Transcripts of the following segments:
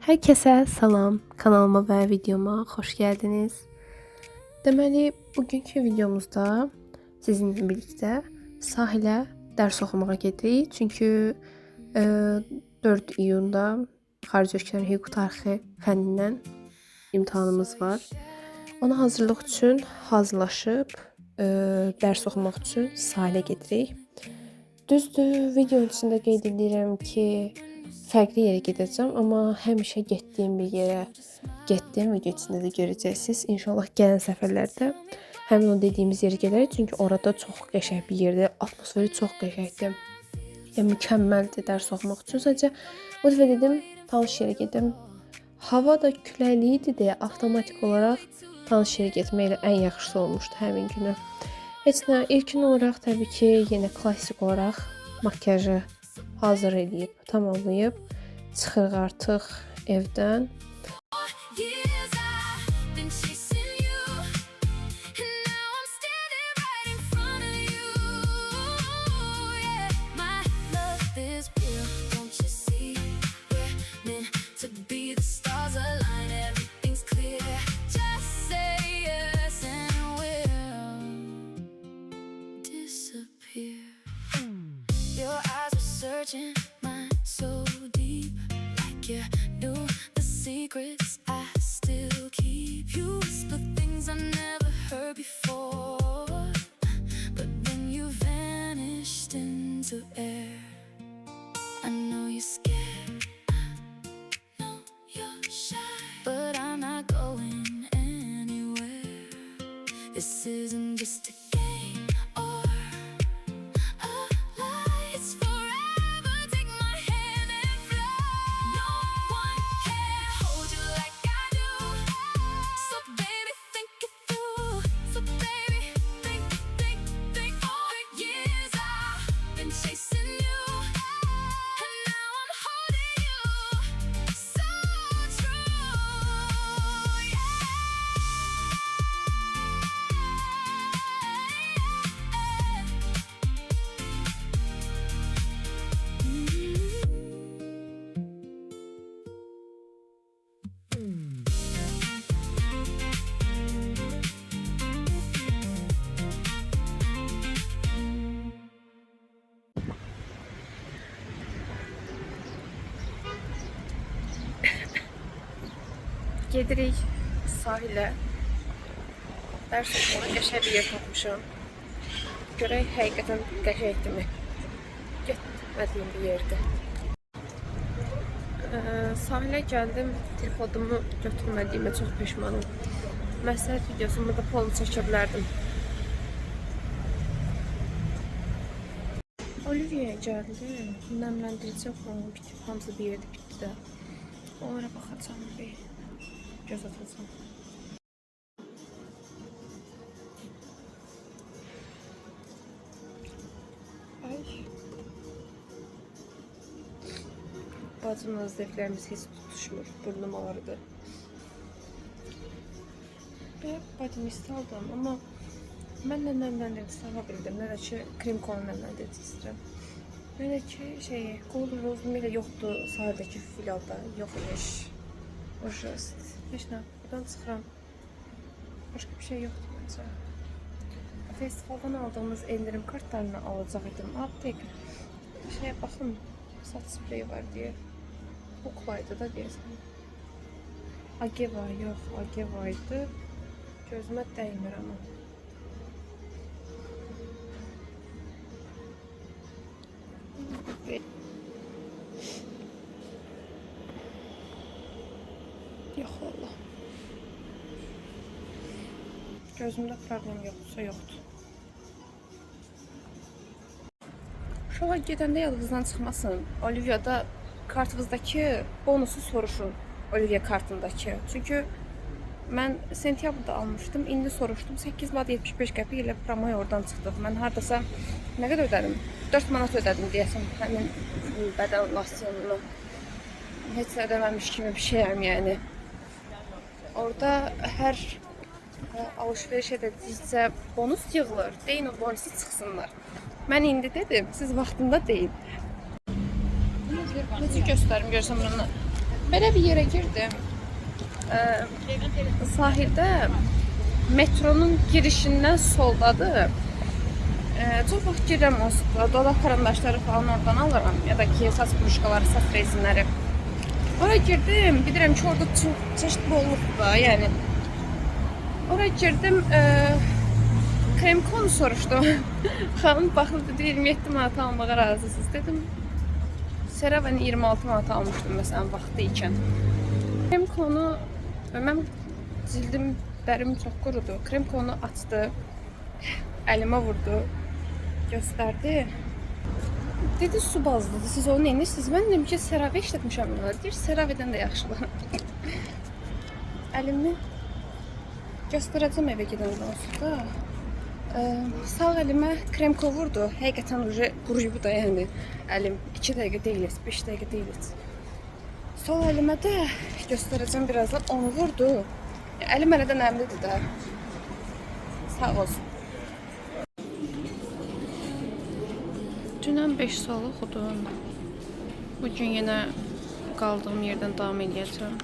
Herkese salam, kanalıma və videoma xoş gəldiniz. Deməli, bugünkü videomuzda sizinlə birlikdə sahilə dərs oxumağa gedirik. Çünki 4 iyunda xarici ölkələrin hüquq tarixi fənnindən imtahanımız var. Ona hazırlıq üçün hazırlaşıb dərs oxumaq üçün sahilə gedirik. Düzdür, video içində qeyd edirəm ki, fərqli yerə gedəcəm, amma həmişə getdiyim bir yerə getdim, video içində də görəcəksiniz. İnşallah gələn səfərlərdə həmin o dediyimiz yerə gedərik, çünki orada çox qəşəng bir yerdir, atmosferi çox qəşəngdir. Yəni mükəmməldir dərs oxumaq üçün. Sadəcə bu dəfə dedim, tanış yerə gedim. Hava da küləkli idi deyə avtomatik olaraq tanış yerə getməklə ən yaxşısı olmuşdu həmin günü. Heç nə, ilkin olaraq təbii ki, yenə klassik olaraq makyajı hazır eləyib, tamamlayıb çıxırıq artıq evdən. Searching mine so deep, like you knew the secrets I still keep. You whisper things I never heard before, but then you vanished into air. I know you're scared, I know you're shy, but I'm not going anywhere. This isn't just a game or a lie, it's forever. Take my hand and fly. No one can hold you like I do, so baby think it through. So baby think. For years I've been chasing you, and now I'm holding you so true. Yeah. Gedirik sahilə. Dərs oxumağa qəşəng bir yer tapmışam. Görək həqiqətən qəşəngdirmi? Getmədiyim bir yerdir. Sahilə gəldim, telefonumu götürmədiyimə çox peşmanım. Məsləhət videosunda da polunu çəkə bilərdim. Olivia'ya gəldim. Nəmləndirici falan bitib, hamısı bir yerdə bitdi də. Onlara baxacağım bir. Göz atacağım. Ay. Bacımla zevklərimiz heç tutuşmur. Burnum ağrıdı. Ben bacımı istaldım, amma mən də nəmləndirici tapa bildim. Nə də ki, krem konu nəmləndirici istəyirəm. Nə də ki, Golden Rose ilə yoxdur sahildəki filalda. Yox imiş. Ujast. Heç nə, buradan çıxıram. Başqa bir şey yoxdur məncə. Festivaldan aldığımız endirim kartlarını alacaq idim. Aptek. Baxın, saç spreyi var deyə. Buklaydı da deyəsən. Ageva, yox, Ageva idi. Gözümə dəymir amma. Yox valla. Gözümdə problem yoxdursa yoxdur. Uşağa gedəndə yadınızdan çıxmasın. Olivia'da kartınızdakı bonusu soruşun. Olivia kartındakı. Çünki mən sentyabrda almışdım. İndi soruşdum. 8 manat 75 qəpik ilə promoya oradan çıxdıq. Mən hardasa nə qədər ödədim? 4 manat ödədim deyəsən. Həmin bədən losyonunu. Heç ödəməmiş kimi bir şeyəm yəni. Orada hər alışveriş edəcəksə bonus yığılır. Deyin o bonusu çıxsınlar. Mən indi dedim, siz vaxtında deyin. Necə göstərim, görsəm bunu. Belə bir yerə girdim. Sahildə metronun girişindən soldadır. Çox vaxt girirəm onsuz da. Dodaq karandaşları falan oradan alıram. Ya da ki, saç buruşkaları, saç rezinləri. Oraya girdim. Bilirəm ki, orada çox çeşit bolluqdur da. Yəni oraya girdim. Krem konu soruşdum. Xanım baxdı dedi 27 manat almağa razısınız. Dedim Cerava'nı 26 manat almışdım məsələn vaxtı ikən. Krem konu mən cildim, dərim çox qurudu. Krem konu açdı. Əlimə vurdu. Göstərdi. Dedi su bazlıdır. Siz onu neyinirsiniz? Mən dedim ki, CeraVe işlətmişəm bunları. Deyir, CeraVe'dən də yaxşıdır. Əlimi göstərəcəm evə gedəndən sonra. Sağ əlimə kremko vurdu. Həqiqətən quruyub da, yəni əlim 2 dəqiqə deyil, 5 dəqiqə deyil. Sol əlimə də göstərəcəm birazdan, onu vurdu. Əlim hələ də nəmlidir də. Sağ olsun. Dünən 5 sual oxudum. Bugün yenə qaldığım yerdən davam edəcəm.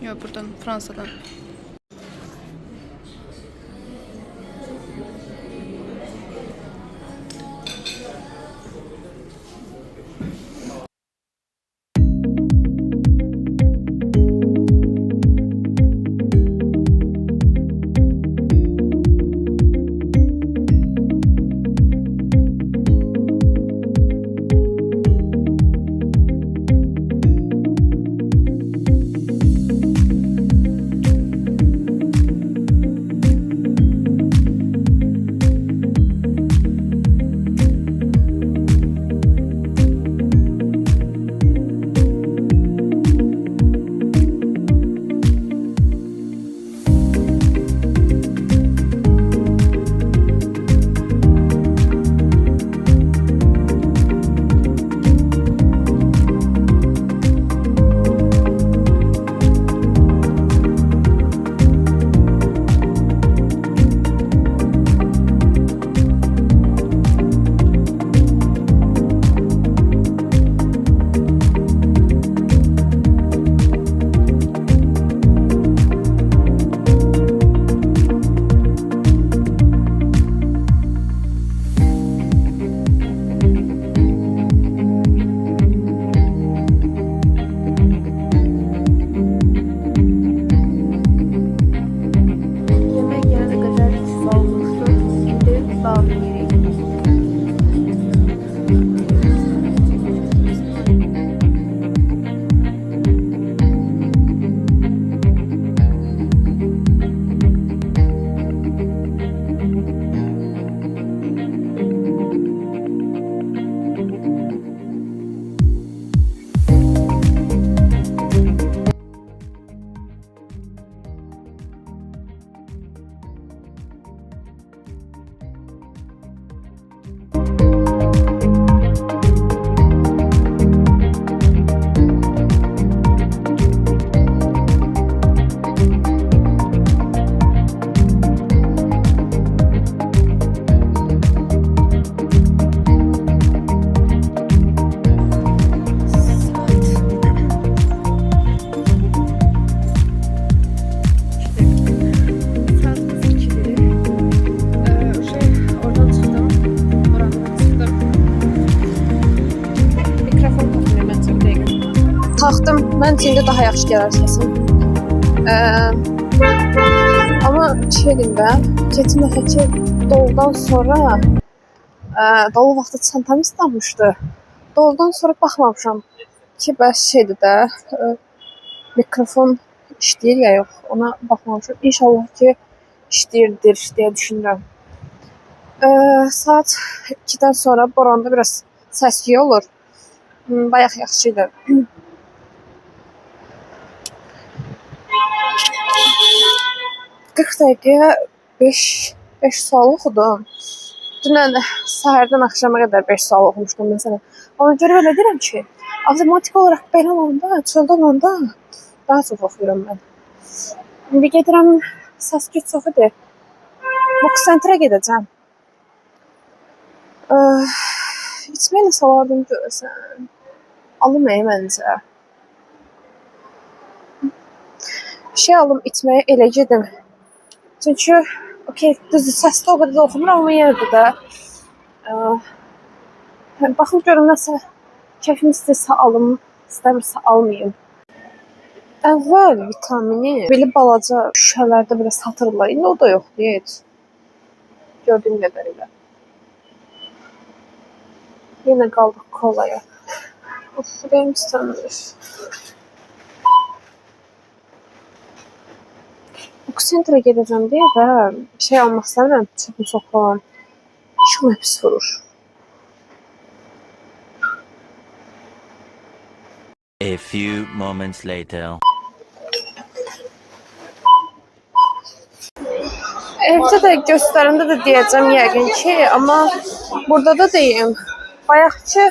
Yox, buradan, Fransadan. Taxdım. Məncə indi daha yaxşı gələr səsim. Amma şey deyim də, keçən dəfəki doludan sonra dolu vaxtı çantam islanmışdı. Doludan sonra baxmamışam ki, bəs şeydir də, mikrofon işləyir ya yox, ona baxmamışam. İnşallah ki, işləyirdir deyə düşünürəm. Saat 2-dən sonra boranda biraz səs-küy olur. Bayaq yaxşıydı. 40 dəqiqəyə 5 sual oxudum. Dünən səhərdən axşama qədər 5 sual oxumuşdum məsələn. Ona görə belə deyirəm ki, avtomatik olaraq belə olanda, çöldə olanda daha çox oxuyuram mən. İndi gedirəm, səs-küy çox idi. Boks sentrə gedəcəm. İçməyə nə salardım görəsən? Alım məncə. Bir şey alım içməyə elə gedim. Çünki okey, düzdür, səsdə o qədər də oxumur, amma yenə də baxım görüm nəsə keyfim istəyirsə alım, istəmirsə almayım. Əvvəl vitamini belə balaca şüşələrdə belə satırlar. İndi o da yoxdur heç. Gördüyüm qədərilə. Yenə qaldıq kolaya. Of, ürəyim istəmir. Oxsentrə gedəcəm deyə və şey almaq istəmirəm, çöpüm çox falan. İşim pis vurur. A few moments later. Evdə də göstərəndə də deyəcəm yəqin ki, amma burada da deyim. Bayaqki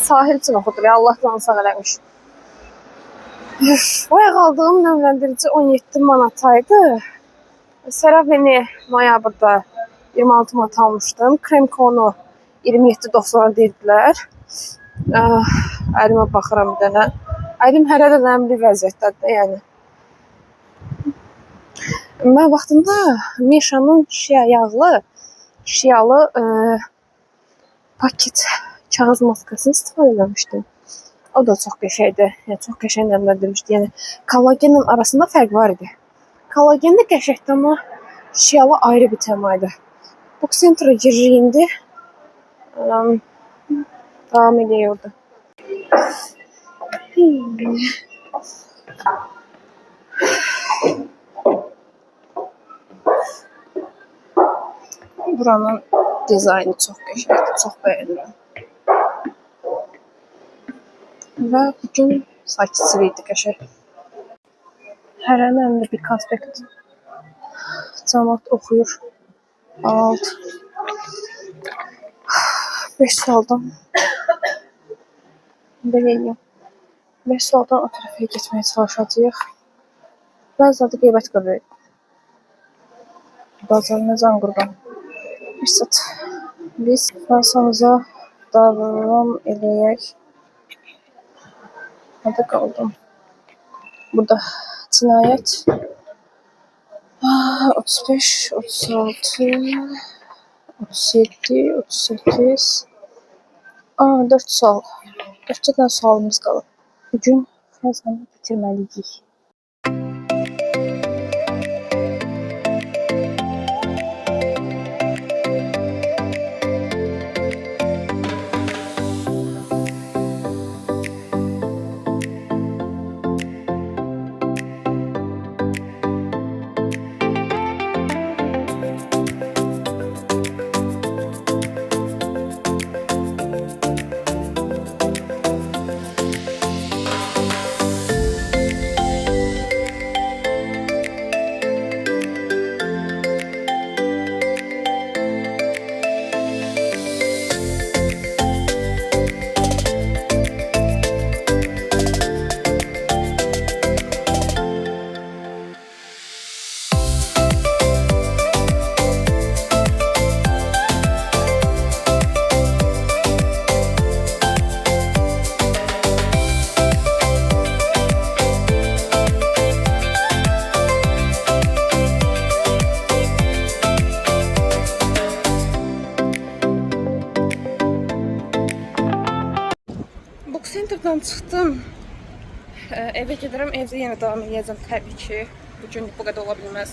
sahil üçün oxudur ya, Allah canı sağ eləmiş. Bayaq aldığım nəmləndirici 17 manataydı. CeraVe'ni noyabrda 26 manat almışdım. Kremkonu 27.90 dedilər. Əlimə baxıram bir dənə. Əlim hələ də nəmli vəziyyətdədir, yəni. Mən vaxtında Misha'nın şialı paket kağız maskasını istifadə eləmişdim. O da çox qəşəngdir. Yəni çox qəşəng nəmləndirmişdi. Yəni kollagenlə arasında fərq var idi. Kollagen də qəşəngdir, amma şialı ayrı bir təmaydı. Bu sentra giririk indi. Davam ediyordu. Buranın dizaynı çox qəşəngdir, çox bəyənirəm. Və bugün sakitçilik idi, qəşəng. Hərənin əlində bir konspekt. Cəmaət oxuyur. 5 sualdan beləyəm. 5 sualdan o tərəfə getməyə çalışacağıq. Bəziləri qeybət qırır. Bazarına can qurban. Biz Fransamıza davam eləyək. Hadi qaldım. Burada cinayət 35, 36, 37, 38. 4 sual. 4 dənə sualımız qalıb. Bugün Fransanı bitirməliyik. Center'dan çıxdım. Evə gedirəm, evdə yenə davam edəcəm təbii ki. Bugün bu qədər ola bilməz.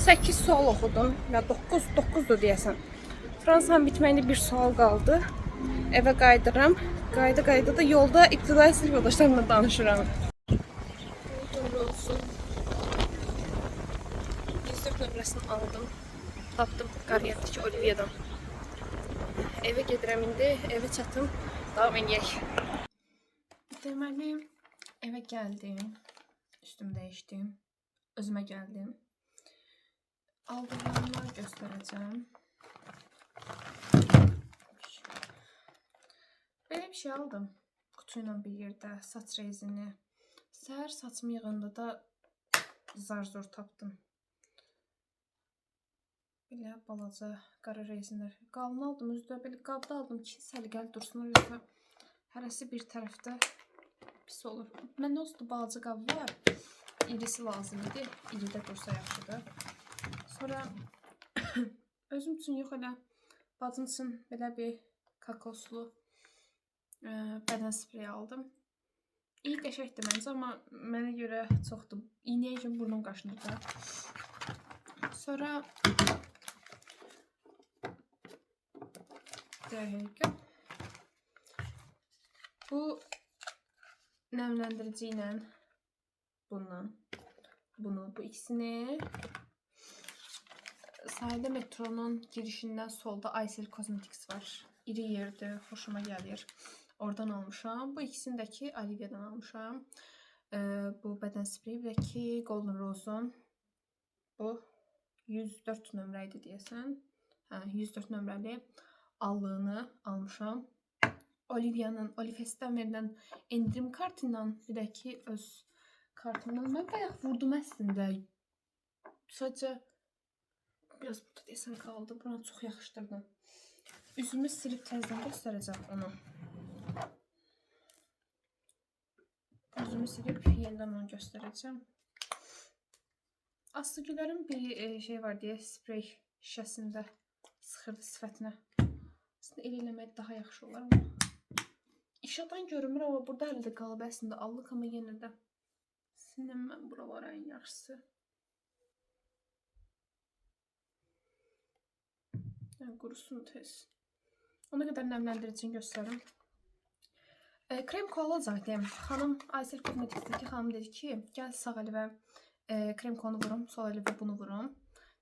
8 sual oxudum. Ya 9'dur deyəsən. Fransanın bitməyinə bir sual qaldı. Evə qayıdıram. Qayda da yolda ibtidai sinif yoldaşlarımla danışıram. Doğru olsun. 104 nömrəsini aldım. Tapdım Qariyatdakı Oliviyadan. Evə gedirəm indi, evə çatım, davam edək. Deməli, evə gəldim, üstümü dəyişdim, özümə gəldim. Aldıqlarımı göstərəcəm. Belə bir şey aldım, qutu ilə bir yerdə, saç rezini. Səhər saçımı yığında da zar-zor tapdım. Belə balaca qara rezinlər. Qalın aldım, özdə belə qabda aldım ki, səliqəli dursun. Yoxsa hərəsi bir tərəfdə pis olur. Məndə olsun balaca qab var. İrisi lazım idi. İri də dursa yaxşıdır. Sonra özüm üçün yox, elə bacım üçün belə bir kakoslu bədən spreyi aldım. İyi qəşəkdir məncə, amma mənə görə çoxdur. İynəyə kimi burnum qaşınır da. Sonra dəqiqə bu nəmləndirici ilə bu ikisini sahildə metronun girişindən solda Aysel Cosmetics var. İri yerdir, xoşuma gəlir. Oradan almışam. Bu ikisindəki Olivia'dan almışam. Bu bədən spreyi, bir də ki Golden Rose'un bu 104 nömrə idi deyəsən. Hə, 104 nömrəli allığını almışam. Olivia'nın, Olifes'dən verilən endirim kartından, bir də ki öz kartımdan. Mən bayaq vurdum əslində. Sadəcə biraz burada deyəsən qaldı. Buranı çox yaxışdırdım. Üzümü silib təzədən göstərəcəm onu. Üzümü silib yenidən onu göstərəcəm. Aslıgüllərin bir şey var deyə sprey şişəsində sıxırdı sifətinə. Aslında el eləmək daha yaxşı olar amma. İşadan görünmür, amma burada hələ də qalıb əslində allıq, amma yenə də sinəm mən buralara ən yaxşısı. Yəni qurusun tez. Ona qədər nəmləndiricini göstərim. Krem alacaqdım. Xanım Aysel Cosmetics'deki xanım dedi ki, gəl sağ əlimə krem konu vurum, sol əlimə bunu vurum.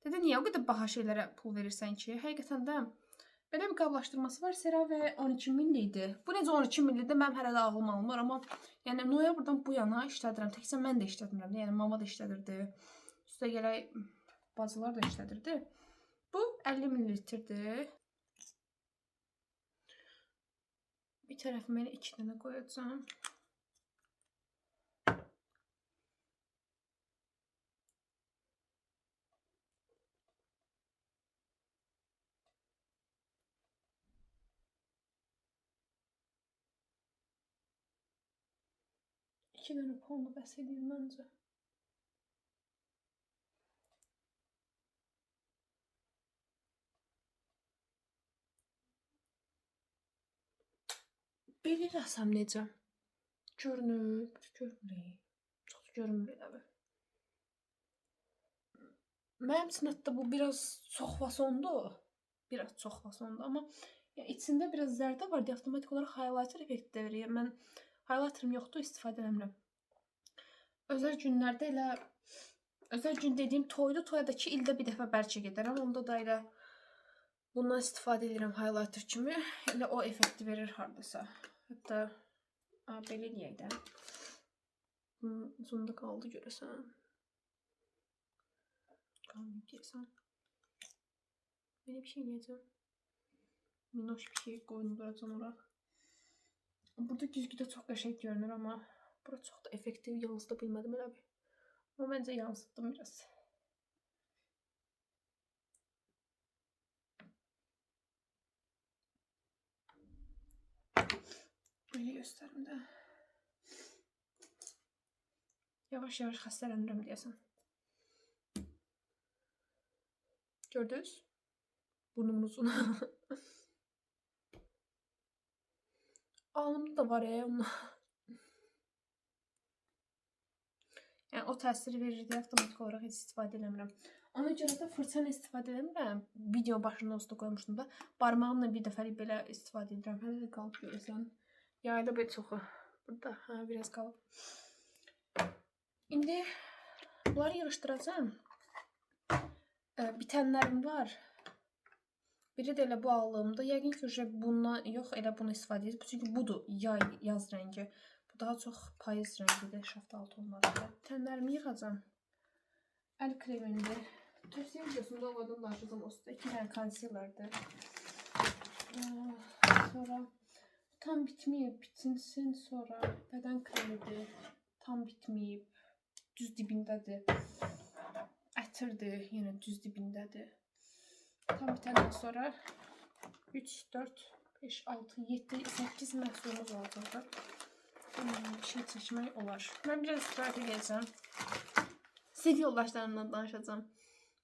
Dedi, niyə o qədər baha şeylərə pul verirsən ki? Həqiqətən də belə bir qablaşdırması var. CeraVe 12 milli idi. Bu necə 12 millidir? Mənim hələ də ağlım almır, amma yəni noyabrdan bu yana işlədirəm. Təkcə mən də işlədirəm. Yəni mama da işlədirdi. Üstə gələk bacılar da işlədirdi. Bu 50 millilitrdir. Bir tərəfimə elə 2 dənə qoyacağım. İki dənə pulunu bəs edeyim məncə. Belə rəsəm necə? Görünüb, görünmür. Çox görünmür elə bir. Mənim üçün hətta bu biraz çox fasondur. Biraz çox fasondur, amma içində biraz zərdə var deyə avtomatik olaraq highlighter effekti də verir. Mən highlighterım yoxdur, istifadə eləmirəm. Özəl günlərdə elə, özəl gün dediyim toyda, toyadakı ildə bir dəfə bəlkə gedərəm. Onda da elə bundan istifadə edirəm highlighter kimi. Elə o effekti verir hardasa. Hətta belə eləyək də. Sonunda qaldı görəsən. Qalmayıb deyəsən. Belə bir şey eləyəcəm. Minoş bir şey qoyunduracam ora. Burada güzgüdə çox qəşəng görünür, amma bura çox da effektiv yansıda bilmədim elə bir. Amma məncə yansıtdım biraz. Böyle göstərim də. Yavaş-yavaş xəstələnirəm deyəsən. Gördünüz? Burnumun uzun. Alnımda da var onunla. Yəni o təsiri verir deyə avtomatik olaraq heç istifadə eləmirəm. Ona görə də fırçanı istifadə eləmirəm. Video başında olsa qoymuşdum da. Barmağımla bir dəfəlik belə istifadə edirəm. Hələ də qalıb görəsən. Yayda bir çoxu. Burada biraz qalıb. İndi bunları yığışdıracağım. Bitənlərim var. Biri də elə bu allığımda. Yəqin ki, bundan yox, elə bunu istifadə edir. Çünki budur yaz rəngi. Bu daha çox payız rəngidir. Şaftaltı olmalıdır. Bitənlərimi yığacağım. Əl kremimdir. Tövsiyə videosunda olmadan danışacağım. O üstə 2 dənə konsilerdir. Sonra tam bitməyib, bitinsin. Sonra bədən kremidir. Tam bitməyib. düz dibindədir. Ətirdir, yenə düz dibindədir. Tam bitəndən sonra 3, 4, 5, 6, 7, 8 məhsulumuz olacaqdır. Bir şey çəkmək olar. Mən biraz istirahət edəcəm. Sinif yoldaşlarımdan danışacağım.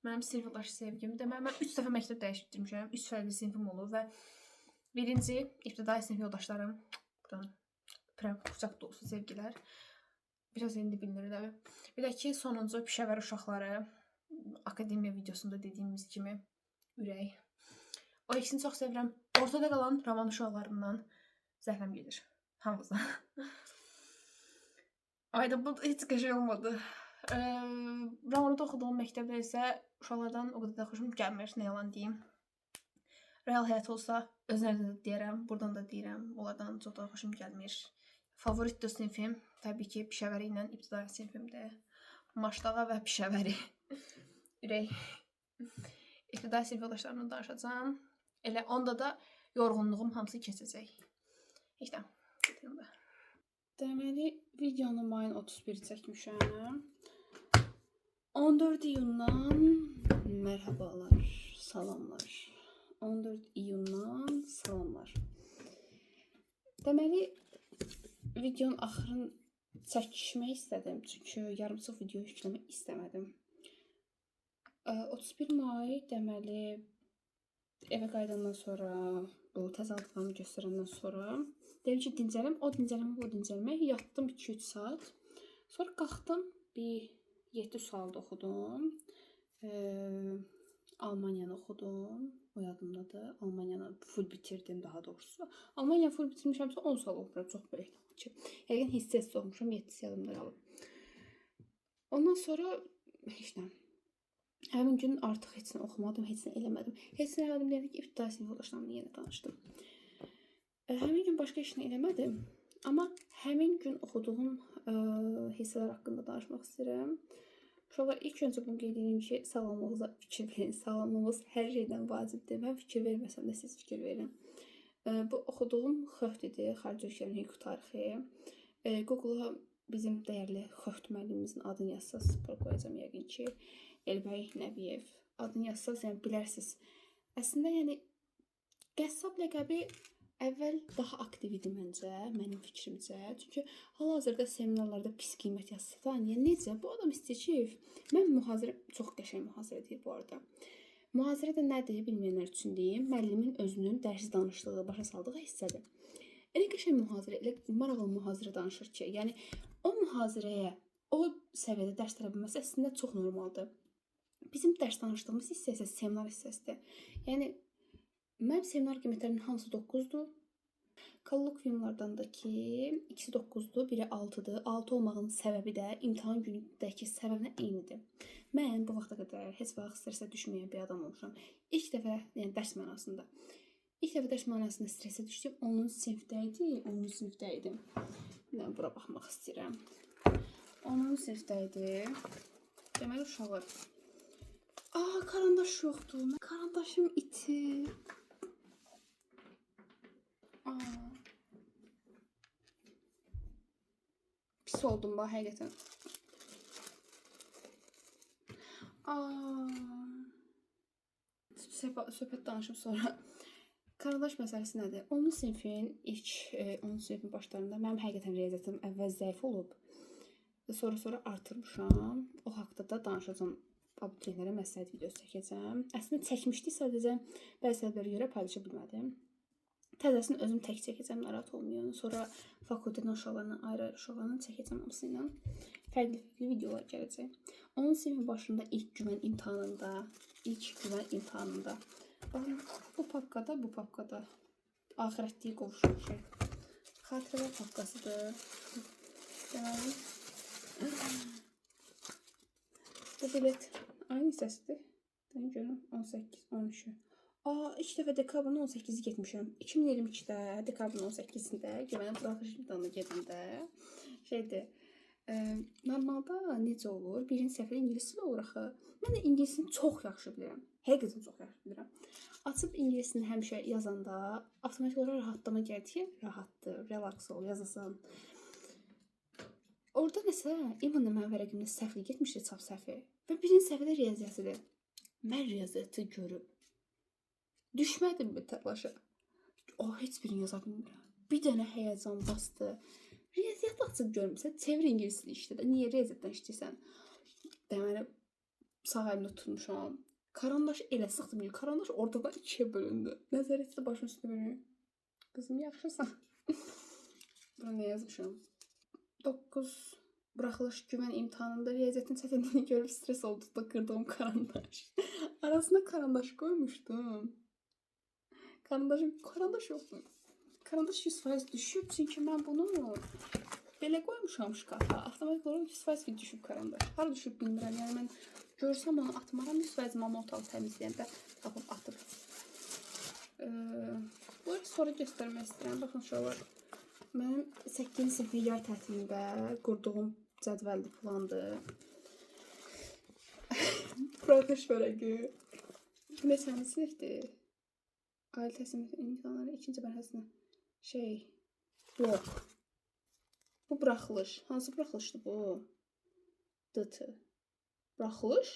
Mənim sinif yoldaşı sevgim. Deməli, mən 3 dəfə məktəb dəyişdirmişəm. 3 fərqli sinifim olub və birinci ibtidai sinif yoldaşlarım. Buradan qucaq dolusu sevgilər. Biraz indi bilinir də. Bir də ki, sonuncu pişəvər uşaqları. Akademiya videosunda dediyimiz kimi ürək. O ikisini çox sevirəm. Ortada qalan roman uşaqlarından zəhləm gedir. Hamıza. Ayda bu heç qəşəng olmadı. Romanı oxuduğum məktəbdə isə uşaqlardan o qədər də xoşum gəlmir, nə yalan deyim. Real həyat olsa özlərində də deyərəm, buradan da deyirəm, onlardan çox da xoşum gəlmir. Favorit sinifim təbii ki, pişəvəri ilə ibtidai sinifimdir. Maşdağa və pişəvəri. Ürək. İbtidai sinif yoldaşlarımla danışacağam. Elə onda da yorğunluğum hamısı keçəcək. İşte, getirəm də. Deməli, videonu mayın 31 çəkmişəm. 14 iyundan mərhabalar, salamlar. 14 iyundan salamlar. Deməli, videonun axırını çəkişmək istədim. Çünki yarımçıq video yükləmək istəmədim. 31 may deməli, evə qayıdandan sonra, bu təzadlıqlarını göstərəndən sonra dedim ki, dincəlim, o dincəlmək. Yatdım 2-3 saat. Sonra qalxdım, bir 7 sual da oxudum. Almaniyanı oxudum. O yadımdadır. Almaniyanı full bitirdim daha doğrusu. Almaniyanı full bitirmişəmsə 10 sual oxuram. Çox böyük ki. Yəqin hissəsiz oxumuşam, 7 yadımda qalıb. Ondan sonra heç nə. Həmin gün artıq heç nə oxumadım, heç nə eləmədim. Heç nə eləmədim deyəndə ki, ibtidai sinif yoldaşlarımla yenə danışdım. Həmin gün başqa heç nə eləmədim. Amma həmin gün oxuduğum hissələr haqqında danışmaq istəyirəm. Uşaqlar, ilk öncə bunu qeyd edeyim ki, sağlamlığınıza fikir verin. Sağlamlığınız hər şeydən vacibdir. Mən fikir verməsəm də siz fikir verin. Bu oxuduğum xöxt idi, xarici ölkələrin hüquq tarixi. Google-a bizim dəyərli xöxt müəllimimizin adını yazsaz, qoyacağam yəqin ki, Elbəy Nəbiyev. Adını yazsaz, yəni bilərsiniz. Əslində, yəni, qəssab ləqəbi əvvəl daha aktiv idi məncə, mənim fikrimcə. Çünki hal-hazırda seminarlarda pis qiymət yazsatan, yəni necə? Bu adam istəyir. Mən mühazirə, çox qəşəng mühazirə deyil bu arada. Mühazirə də nədir, bilməyənlər üçün deyim. Müəllimin özünün dərsi danışdığı, başa saldığı hissədir. Elə qəşəng mühazirə, elə maraqlı mühazirə danışır ki, yəni o mühazirəyə, o səviyyədə dərs tələb etməsi əslində çox normaldır. Bizim dərs danışdığımız hissə isə seminar hissəsidir. Yəni, mənim seminar qiymətlərinin hamısı 9-dur. Kollokviumlardan da ki, ikisi 9-dur, biri 6-dır. 6 olmağının səbəbi də imtahan günündəki səbəblə eynidir. Mən bu vaxta qədər heç vaxt stresə düşməyən bir adam olmuşam. İlk dəfə, yəni dərs mənasında. İlk dəfə dərs mənasında stresə düşdüm. 10-cu sinifdə idim. Bura baxmaq istəyirəm. 10-cu sinifdə idi. Deməli, uşaqlar. Karandaş yoxdur. Karandaşım itib. Pis oldum bax, həqiqətən. Söhbət danışım sonra. Karandaş məsələsi nədir? 10-cu sinifin ilk 10-cu sinifin başlarında mənim həqiqətən riyaziyyatım əvvəl zəif olub. Sonra artırmışam. O haqda da danışacağım. Abituriyentlərə məsləhət videosu çəkəcəm. Əslində çəkmişdik, sadəcə bəzi səbəblərə görə paylaşa bilmədim. Təzəsini özüm tək çəkəcəm, narahat olmayın. Sonra fakültədən uşaqlarla, ayrı-ayrı uşaqlarla çəkəcəm hamısı ilə. Fərqli videolar gələcək. 10 sinifin başında ilk güvən imtahanında. Baxın, bu papkada axirətliyi qovuşmuşum. Xatirələr papkasıdır. Deməli. Bu bilet aynı hissəsidir. Deyim görüm, 18, 13-ü. İlk dəfə dekabrın 18-i getmişəm. 2022-də, dekabrın 18-də, güvənə buraxış imtahanına gedəndə şeydir. Normalda necə olur? Birinci səfər ingilis dili olur axı. Mən də ingilisini çox yaxşı bilirəm. Həqiqətən çox yaxşı bilirəm. Açıb ingilisini həmişə yazanda avtomatik olaraq rahatlama gəlir ki, rahatdır, relaks ol, yazasan. orada nəsə İmanla mənim vərəqimdə səhvlik getmişdi, çap səhvi. Və birinci səhvədə riyaziyyətidir. Mən riyaziyyatı görüb düşmədim mi təlaşa? Heç birini yaza bilmirəm. Bir dənə həyəcan bastı. Riyaziyyatı açıb görmüsən, çevir ingilis dili işlə də. Niyə riyaziyyatdan işləyirsən? Deməli, sağ əlimdə tutmuşam. Karandaş elə sıxdım ki, karandaş ortadan ikiyə bölündü. Nəzarətçi başım üstə bölünür. Qızım, yaxşısan? Buna nə yazmışam? 9 buraxılış güvən imtahanında riyaziyyatın çətinliyini görüb stres olduqda qırdığım karandaş. Arasına karandaş qoymuşdum. Karandaş yoxdur. Karandaş 100% düşüb, çünki mən bunu belə qoymuşam şkafa. Avtomatik olaraq 100% düşüb karandaş. Hara düşüb bilmirəm. Yəni mən görsəm onu atmaram, 100% mama otağı təmizləyəndə tapıb atıb. Bunları sonra göstərmək istəyirəm. Baxın şuralar. Mənim 8-ci sinif yay tətilində qurduğum cədvəlli plandır. Buraxış vərəqi. Bu neçənci sinifdir? Ailə təhsil imtahanları 2-ci mərhələsində blok. Bu buraxılış. Hansı buraxılışdır bu? DT. Buraxılış?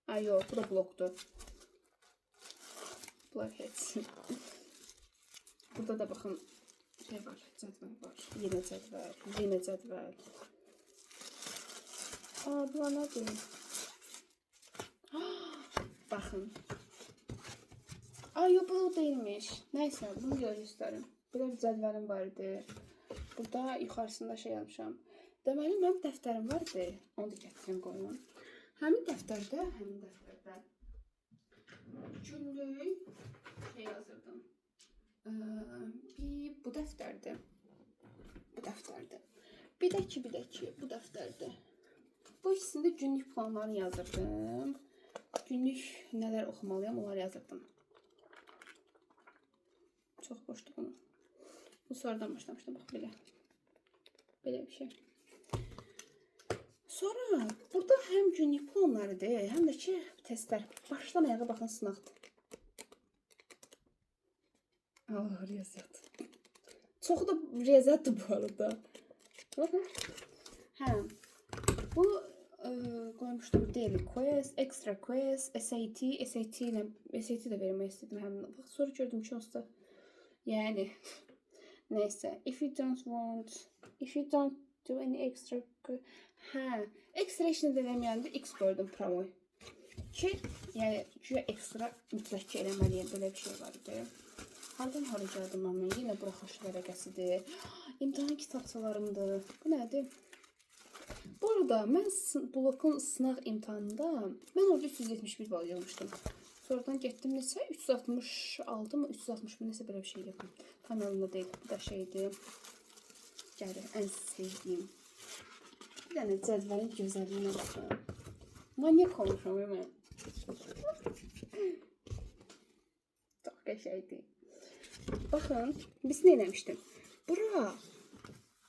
Ay, yox, bu da blokdur. Bunlar heç. Burada da baxın var, cədvəl var. Yenə cədvəl. Bunlar nədir? Baxın. Ay, yox, bu deyilmiş. Nəysə, bunu göstərim. Burada bir cədvəlim var idi. Burada yuxarısında yazmışam. Deməli, mənim dəftərim var idi. Onu da gətirəm qoyum. Həmin dəftərdə günlük yazırdım. Bu dəftərdir. Bir də ki, bu dəftərdir. Bu ikisində günlük planlarını yazırdım. Günlük nələr oxumalıyam, onları yazırdım. Çox boşdur bunu. Bu sonradan başlamışdım, bax belə. Belə bir şey. Sonra burada həm günlük planlarıdır, həm də ki, testlər. Başdan ayağa baxın, sınaqdır. Riyaziyyat. Çoxu da riyaziyyatdır bu arada. Baxın. Bunu qoymuşdum daily quiz, extra quiz, SAT də vermək istədim həmin. Bax, sonra gördüm ki, onsuz da yəni nəysə, if you don't do any extra extra işini də eləməyəndə X qoydum promoy. Ki, yəni güya ekstra mütləq ki eləməliyəm, belə bir şey var idi. Hardan gəldim mən? Yenə buraxılış vərəqəsidir. İmtahan kitabçalarımdır. Bu nədir? Bu arada mən blokun sınaq imtahanında mən orada 371 bal yazmışdım. Sonradan getdim neçə? 366 mı? 360 mı? Nəsə belə bir şey yapım. Tam yolunda deyil. Bu da şeydir. Gəlir. Ən sevdiyim. Bir dənə cədvəlin gözəlliyinə baxın. Manyak olmuşam mən. Çox qəşəngdir. Baxın, biz nə eləmişdim? Bura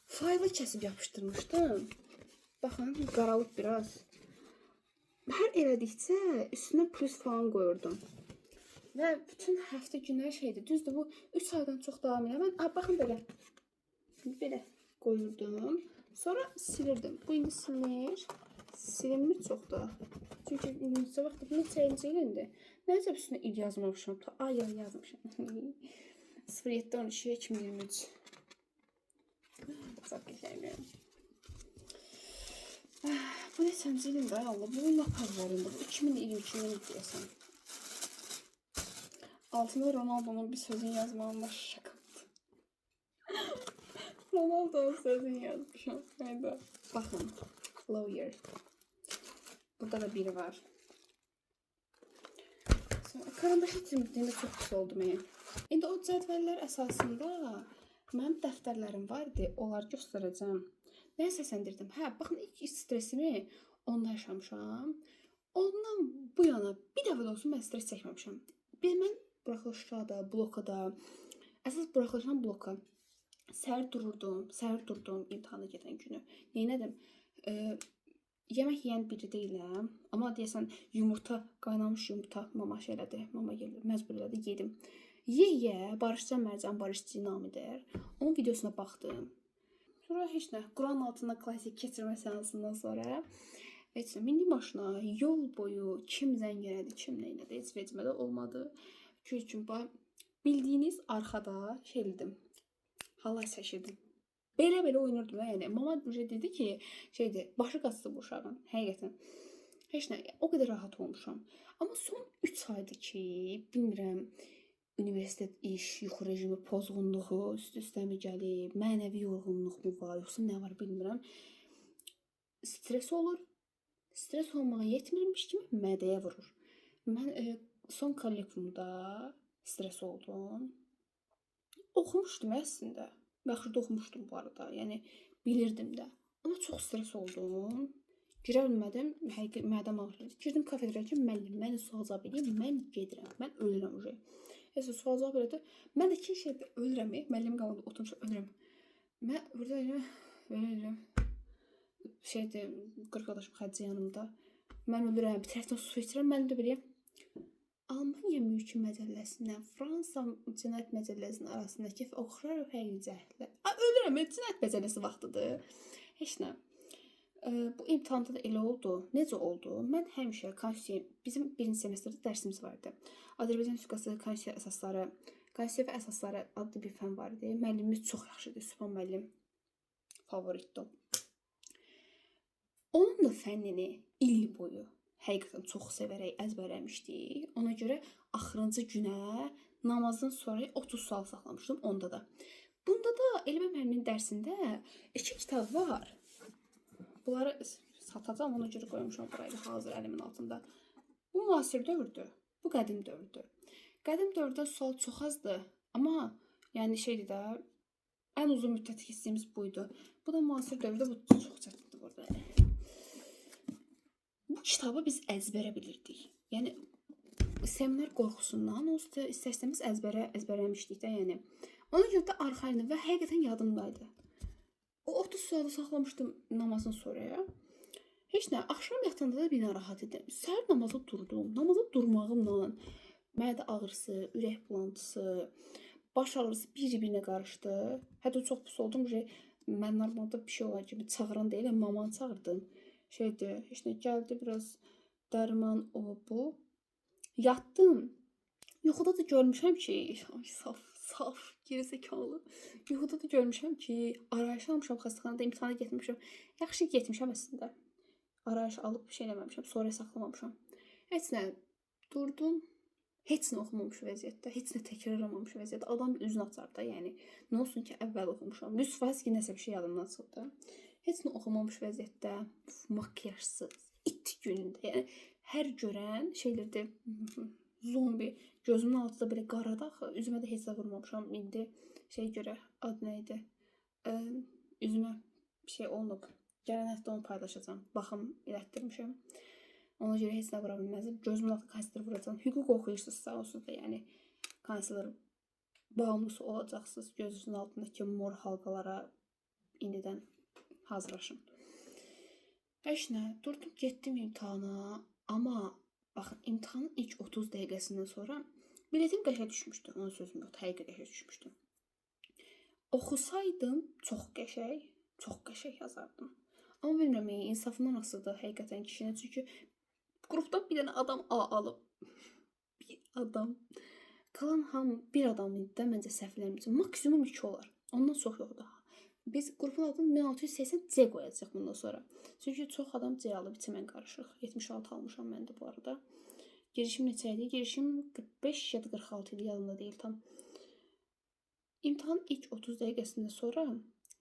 faylı kəsib yapışdırmışdım. Baxın, qaralıb biraz. Hər elədikcə üstünə plus falan qoyurdum. Və bütün həftə günləri şeydir. Düzdür, bu 3 aydan çox davam edir. Mən, baxın belə. Belə qoyurdum. Sonra silirdim. Bu indi silinir. Silinmir çox da. Çünki neçə vaxt bu neçəyinci ilindi. Nəyəcə üstünə il yazmamışam. Ay yazmışam. 07-12-2023. Çox qəşəngdir. Bu neçənci ilində, Allah, bu lap azlarında. Bu 2022-nin deyəsən. Altında Ronaldo'nun bir sözünü yazmağım var, şakadır. Ronaldo'nun sözünü yazmışam. Hayda. Baxın, lawyer. Burada da biri var. Karandaş itirmədiyində çox pis oldu mənə. İndi o cədvəllər əsasında mənim dəftərlərim var idi, onları göstərəcəm. Nəyə səsləndirdim? Baxın, ilk stresimi onda yaşamışam. Ondan bu yana bir dəfə də olsun mən stres çəkməmişəm. Mən buraxılışda da, bloka da, əsas buraxılışdan bloka səhər durdum imtihana gedən günü. Neynədim? Yemək yeyən biri deyiləm, amma deyəsən qaynamış yumurta mama elədi, məcbur elədi, yedim. Yeyə, Barışcan Mərcan, Barışçı Namidir. Onun videosuna baxdım. Sonra heç nə. Quran altında klassik keçirmə seansından sonra heç nə. Mindim maşına, yol boyu kim zəng elədi, kim nə elədi, heç vecmədə olmadı. Çünki bildiyiniz arxada şeydim. Halay çəkirdim. Belə oynurdum da, yəni. Mama dedi ki, şeydir, başı qaçdı bu uşağın, həqiqətən. Heç nə, o qədər rahat olmuşam. Amma son 3 aydır ki, bilmirəm, universitet iş, yuxu rejimi pozğunluğu üst-üstə mi gəlib, mənəvi yorğunluq mu var, yoxsa nə var bilmirəm. Stres olur. Stres olmağa yetmirmiş kimi mədəyə vurur. Mən son kollektivumda stres oldum. Oxumuşdum əslində. Yaxşı oxumuşdum bu arada. Yəni bilirdim də. Amma çox stres oldum. Girə bilmədim. Həqiqi mədəm ağrıyırdı. Girdim kafedraya ki, müəllim məni sual cavab edin, mən gedirəm. Mən ölürəm uje. Hətta sual cavab elədi. Mən də ki şeydə ölürəm. Müəllim qaldı oturmuş ölürəm. Mən burada ölürəm. Şeydə qırqadaşım Xədicə yanımda. Mən ölürəm. Bir tərəfdən su içirəm. Mən də bilirəm. Almaniya mülki məcəlləsindən Fransa cinayət məcəlləsinin arasındakı oxşar fərqliliklər. Ölürəm, cinayət məcəlləsi vaxtıdır. Heç nə. Bu imtahanda da elə oldu. Necə oldu? Mən həmişə konstitusiya, bizim birinci semestrdə dərsimiz vardı. Azərbaycan Respublikası konstitusiya əsasları, konstitusiya və əsasları adlı bir fən var idi. Müəllimimiz çox yaxşıdır. Sübhan müəllim favoritdim. Onun da fənnini il boyu həqiqətən çox sevərək əzbərləmişdik. Ona görə axırıncı günə namazdan sonra 30 sual saxlamışdım onda da. Bunda da Elmə müəllimin dərsində 2 kitab var. Bunları satacağam, ona görə qoymuşam buraya hazır əlimin altında. Bu müasir dövrdür, bu qədim dövrdür. Qədim dövrdə sual çox azdır, amma yəni şeydir də, ən uzun müddət keçdiyimiz buydu. Bu da müasir dövrdə bu çox çətindir burada. Bu kitabı biz əzbərə bilirdik. Yəni seminar qorxusundan istərsəmiz əzbərləmişdik də, yəni. Ona görə də arxayındım və həqiqətən yadımdaydı. O 30 sualı saxlamışdım namazdan sonraya. Heç nə, axşam yatanda da bir narahat idim. Səhər namaza durdum. Namaza durmağımla mədə ağrısı, ürək bulantısı, baş ağrısı bir-birinə qarışdı. Hətta çox pis oldum. Mən normalda bir şey olan kimi çağıran deyil, mamanı çağırdım. Şeydir, heç nə gəldi, biraz dərman o bu. Yatdım. Yuxuda da görmüşəm ki, saf, gerizekalı. Yuxuda da görmüşəm ki, arayış almışam xəstəxanada, imtahana getmişəm. Yaxşı getmişəm əslində. Arayış alıb bir şey eləməmişəm, sonra saxlamamışam. Heç nə durdum. Heç nə oxumamış vəziyyətdə, heç nə təkrarlamamış vəziyyətdə. Adam üzünü açar da, yəni nə olsun ki, əvvəl oxumuşam. 100% ki, nəsə bir şey yadımdan çıxdı. Heç nə oxumamış vəziyyətdə, makyajsız, it günündə, yəni hər görən şeylərdə zombi, gözümün altında belə qaradı axı, üzümə də heç nə vurmamışam. İndi şey görə, ad nə idi? Üzümə bir şey olunub. Gələn həftə onu paylaşacağam. Baxım elətdirmişəm. Ona görə heç nə vura bilməzdim. Gözümün altında konsiler vuracağım. Hüquq oxuyursunuzsa, onsuz da yəni konsiler bağımlısı olacaqsınız. Gözünüzün altındakı mor halqalara indidən hazırlaşın. Heç nə, durdum, getdim imtahana. Amma baxın, imtahanın ilk 30 dəqiqəsindən sonra biletim qəşə düşmüşdü. Onun sözüm yoxdur, həqiqə qəşə düşmüşdü. Oxusaydım çox qəşəng yazardım. Amma bilmirəm, insafından asılıdır həqiqətən kişinin. Çünki qrupdan bir dənə adam A alıb. Bir adam. Qalan hamı bir adam idi də, məncə səhvlərimizin. Maksimum 2 olar. Ondan çox yox daha. Biz qrupun adını 1680 C qoyacaq bundan sonra. Çünki çox adam C alıb, içimən qarışıq. 76 almışam mən də bu arada. Girişim neçə idi? Girişim 45 ya da 46 idi, yadımda deyil tam. İmtahanın ilk 30 dəqiqəsindən sonra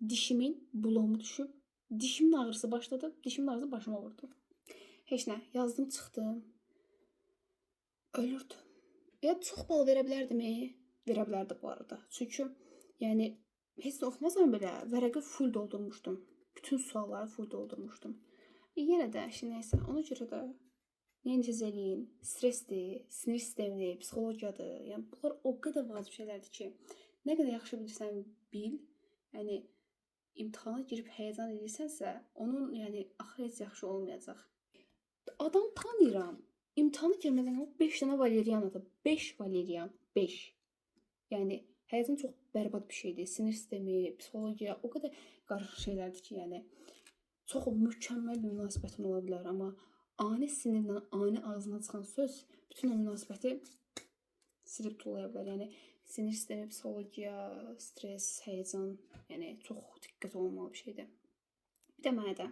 dişimin bulomu düşüb, dişimin ağrısı başladı, dişimin ağrısı başıma vurdu. Heç nə, yazdım, çıxdım. Ölürdüm. Ya çox bal verə bilərdim, verə bilərdi bu arada. Çünki yəni heç nə oxumasam belə vərəqi full doldurmuşdum. Bütün sualları full doldurmuşdum. Yenə də nəysə, ona görə də necə eləyin, stressdir, sinir sistemidir, psixologiyadır. Yəni bunlar o qədər vacib şeylərdir ki, nə qədər yaxşı bilirsən bil, yəni imtahana girib həyəcan edirsənsə, onun yəni axırı heç yaxşı olmayacaq. Adam tanıyıram. İmtahana girmədən 5 dənə valeriyan adı. 5 valeriyan. 5. Yəni Həyəcan çox bərbad bir şeydir. Sinir sistemi, psixologiya o qədər qarışıq şeylərdir ki, yəni çox mükəmməl bir münasibətin ola bilər, amma ani sinirlə, ani ağzından çıxan söz bütün o münasibəti silib tullaya bilər. Yəni sinir sistemi, psixologiya, stres, həyəcan, yəni çox diqqət olunmalı bir şeydir. Bir də mədə.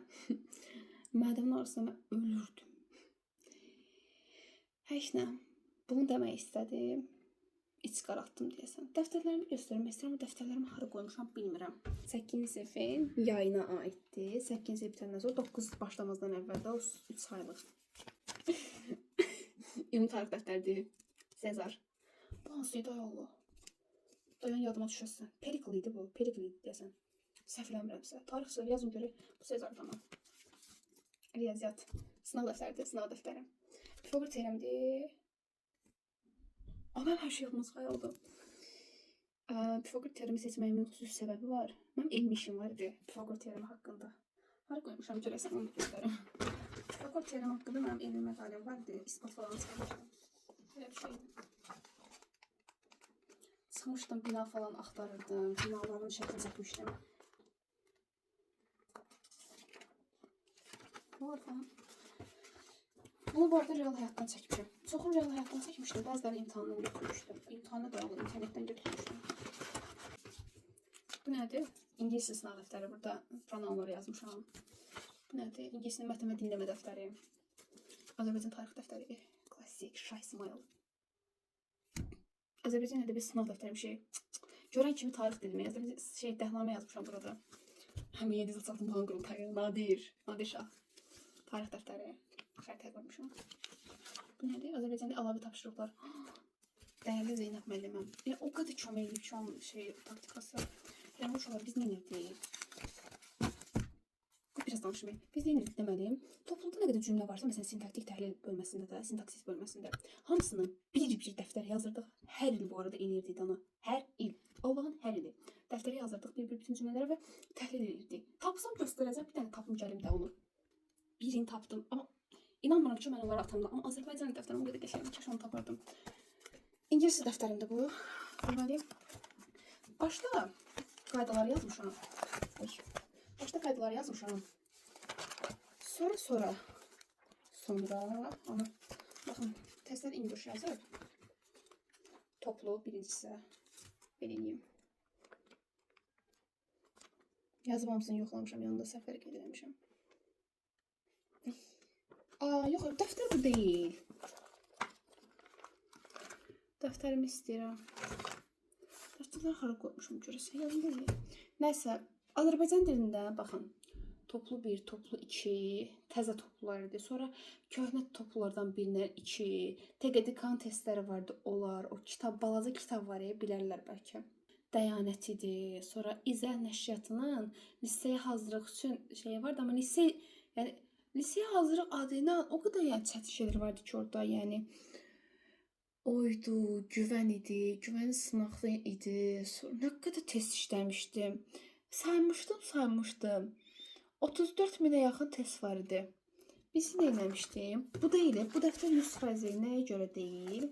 Mədəmin arasında mən ölürdüm. Heç nə. Bunu demək istədim. İç qaraltdım deyəsən. Dəftərlərimi göstərmək istəyirəm, amma dəftərlərimi hara qoymuşam bilmirəm. 8-ci sinifin yayına aiddir. 8-ci sinif bitəndən sonra 9 başlamazdan əvvəl də o 3 aylıq. Ümumi tarix dəftəridir. Sezar. Bu hansıydı ay Allah? Dayan yadıma düşəsən. Perikl idi bu. Perikl idi deyəsən. Səhv eləmirəmsə. Tarix sözü yazın görək. Bu Sezardan. Riyaziyyat. Sınav dəftəridir. Sınav dəftəri. Pifaqor teoremidir. Ama ben her şey yadımda sayıldı. Pifaqor teoremi seçməyimin xüsusi səbəbi var. Mənim elmi işim var idi Pifaqor teoremi haqqında. Hara qoymuşam görəsən onu göstərim. Pifaqor teoremi haqqında mənim elmi məqaləm var idi. İspat falan çıxmışdım. Belə bir şeydi. Çıxmışdım, bina falan axtarırdım. Binaların şəklini çəkmişdim. Var falan. Bunu bu arada real həyatdan çəkmişəm. Çoxunu real həyatdan çəkmişdim. Bəziləri imtahandan götürmüşdüm. İmtahana da internetten götürmüşdüm. Bu nədir? İngilis sınav dəftəri. Burada pronounları yazmışam. Bu nədir? İngilis mətn və dinləmə dəftəri. Azərbaycan tarix dəftəri. Klassik Şah İsmayıl. Azərbaycan ədəbi sınav dəftəri bir şey. Görən kimi tarix dedim. Azərbaycan dəhnamə yazmışam burada. Həmin 7 yıl çatdım falan qurultayı. Nadir. Nadir Şah. Tarix dəftəri. Xəritə qoymuşam. Bu nədir? Azərbaycanda əlavə tapşırıqlar. Dəyərli Zeynəb müəlliməm. Yəni o qədər kömək edib ki, onun taktikası. Yəni uşaqlar biz nə edirdik? Biraz danışmayayım. Biz nə edirdik deməliyim? Toplumda nə qədər cümlə varsa, məsələn sintaktik təhlil bölməsində də, sintaksis bölməsində hamısını bir dəftərə yazırdıq. Hər il bu arada eləyirdik onu. Hər il. Allahın hər ili. Dəftərə yazırdıq bir bütün cümlələri və təhlil edirdik. Tapsam göstərəcəm, bir dənə tapım gəlim də onu. Birini tapdım. Amma İnanmıram ki, mən onları atamda. Amma Azərbaycan dəftərim o qədər qəşəngdir ki, onu tapardım. İngilis dəftərində bu. Deməli, başda qaydaları yazmışam. Başda qaydaları yazmışam. Sonra ama baxın, testlər English yazır. Toplu birincisi. Beləyim. Yazıb hamısını yoxlamışam, yanında səhvləri qeyd eləmişəm. Yox, dəftər bu deyil. Dəftərimi istəyirəm. Dəftərləri hara qoymuşum görəsən, yazımda deyil. Nəysə, Azərbaycan dilində baxın. Toplu 1, toplu 2, təzə toplular idi. Sonra köhnə toplulardan birinə 2, TQDK testləri vardı, onlar. O kitab, balaca kitab var ya, bilərlər bəlkə. Dəyanət idi. Sonra İzəl nəşriyyatının liseyə hazırlıq üçün şey vardı, amma liseye hazırlıq adıyla o kadar yani çətin şeyler vardı ki orada, yani oydu, güvən idi, güvən sınaqlı idi. Sonra nə qədər test işləmişdim. Saymışdım. 34 minə yaxın test var idi. Biz nə eləmişdim? Bu deyil, bu dəftər 100% nəyə görə deyil?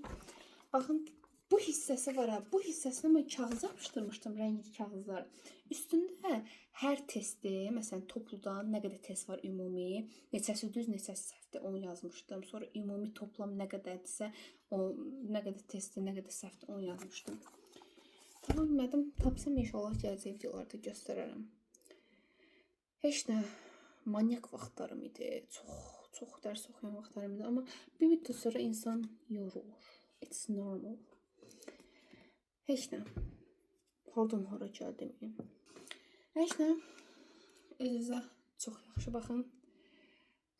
Baxın, bu hissəsi var ha. Bu hissəsini mən kağıza yapışdırmışdım, rəngli kağızlar. Üstündə hər testi, məsələn topludan nə qədər test var ümumi, neçəsi düz, neçəsi səhvdir, onu yazmışdım. Sonra ümumi toplam nə qədərdirsə, nə qədər testi, nə qədər səhvdir, onu yazmışdım. Tamam, bilmədim, tapsam inşallah gələcək videolarda göstərərəm. Heç nə, manyak vaxtlarım idi, çox dərs oxuyan vaxtlarım idi, amma bir müddət sonra insan yorulur. It's normal. Heç nə. Hardan hara gəldim. Heç nə. Özünüzə çox yaxşı baxın.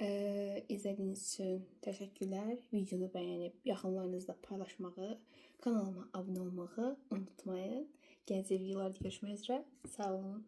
İzlədiyiniz üçün təşəkkürlər. Videonu bəyənib yaxınlarınızla paylaşmağı, kanalıma abunə olmağı unutmayın. Gələcək videolarda görüşmək üzrə. Sağ olun.